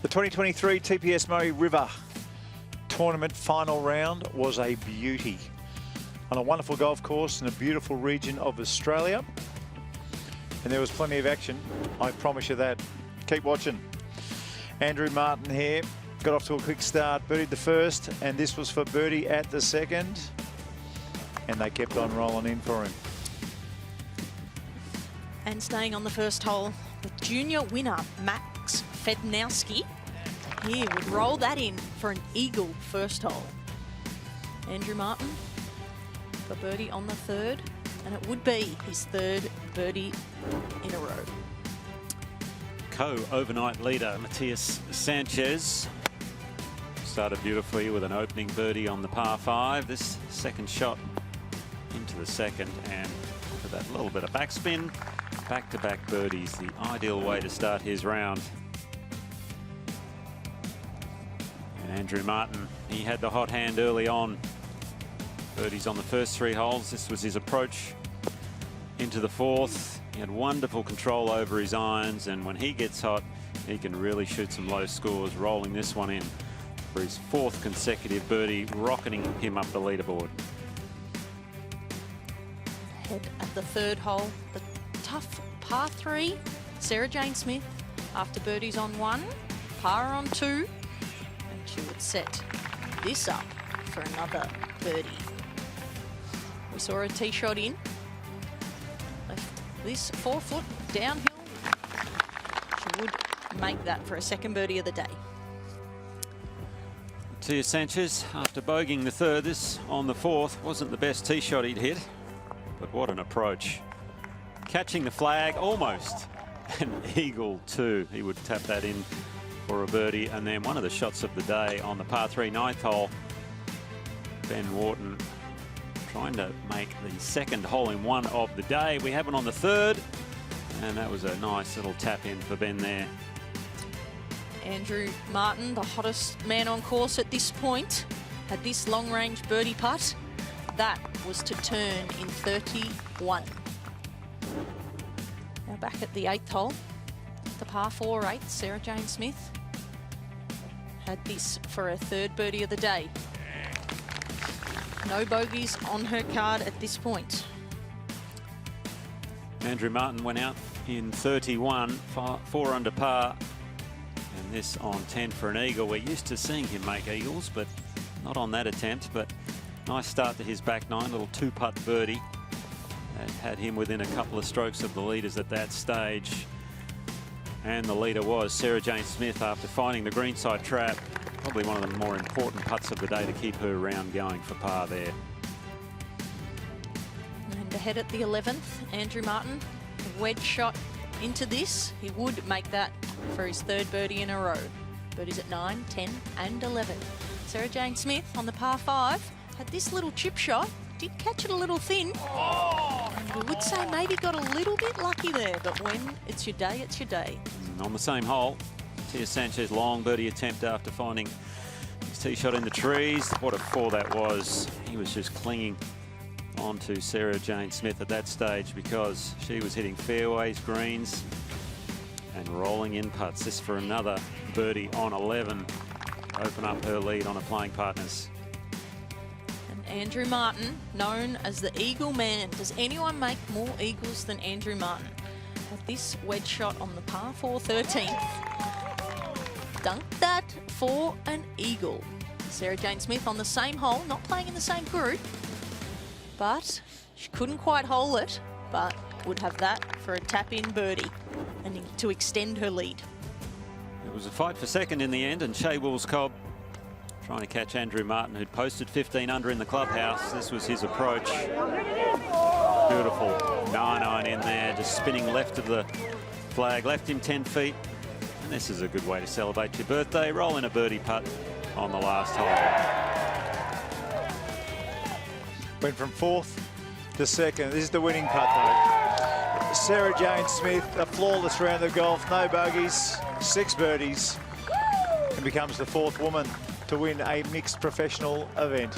The 2023 TPS Murray River Tournament final round was a beauty on a wonderful golf course in a beautiful region of Australia. And there was plenty of action, I promise you that. Keep watching. Andrew Martin here, got off to a quick start, birdied the first, and this was for birdie at the second. And they kept on rolling in for him. And staying on the first hole, the junior winner, Max Fednowski, here would roll that in for an eagle first hole. Andrew Martin for birdie on the third, and it would be his third birdie in a row. Co-overnight leader Matias Sanchez started beautifully with an opening birdie on the par 5. This second shot into the second, and for that little bit of backspin, back-to-back birdies, the ideal way to start his round. And Andrew Martin, he had the hot hand early on. Birdies on the first 3 holes. This was his approach into the fourth. He had wonderful control over his irons, and when he gets hot, he can really shoot some low scores, rolling this one in for his 4th consecutive birdie, rocketing him up the leaderboard. Ahead at the third hole, the tough par 3, Sarah Jane Smith, after birdies on 1, par on 2, and she would set this up for another birdie. We saw a tee shot in, left this 4-foot downhill. She would make that for a second birdie of the day. Matias Sanchez, after bogeying the third, this on the fourth wasn't the best tee shot he'd hit, but what an approach. Catching the flag, almost an eagle too. He would tap that in for a birdie. And then one of the shots of the day on the par 3 9th hole, Ben Wharton trying to make the second hole-in-one of the day. We have one on the third, and that was a nice little tap in for Ben there. Andrew Martin, the hottest man on course at this point, had this long-range birdie putt. That was to turn in 31. Now back at the 8th hole, the par 4 8th, Sarah Jane Smith had this for her 3rd birdie of the day. No bogeys on her card at this point. Andrew Martin went out in 31, 4 under par, and this on 10 for an eagle. We're used to seeing him make eagles, but not on that attempt. But nice start to his back 9, little 2-putt birdie. That had him within a couple of strokes of the leaders at that stage. And the leader was Sarah Jane Smith after finding the greenside trap. Probably one of the more important putts of the day to keep her round going for par there. And ahead at the 11th, Andrew Martin, a wedge shot into this. He would make that for his 3rd birdie in a row. Birdies at 9, 10 and 11. Sarah Jane Smith on the par 5 had this little chip shot. Did catch it a little thin. And we would say maybe got a little bit lucky there, but when it's your day, it's your day. On the same hole, Matias Sanchez long birdie attempt after finding his tee shot in the trees. What a 4 that was. He was just clinging onto Sarah Jane Smith at that stage because she was hitting fairways, greens, and rolling in putts. This for another birdie on 11. Open up her lead on her playing partners. Andrew Martin, known as the Eagle Man. Does anyone make more eagles than Andrew Martin? Had this wedge shot on the par 4 13th. Dunked that for an eagle. Sarah Jane Smith on the same hole, not playing in the same group, but she couldn't quite hole it, but would have that for a tap-in birdie and to extend her lead. It was a fight for second in the end, and Shea Wills-Cobb trying to catch Andrew Martin, who'd posted 15 under in the clubhouse. This was his approach. Beautiful 9-iron in there, just spinning left of the flag, left him 10 feet. And this is a good way to celebrate your birthday. Roll in a birdie putt on the last hole. Went from 4th to 2nd. This is the winning putt though. Sarah Jane Smith, a flawless round of golf, no bogeys, 6 birdies, and becomes the 4th woman to win a mixed professional event.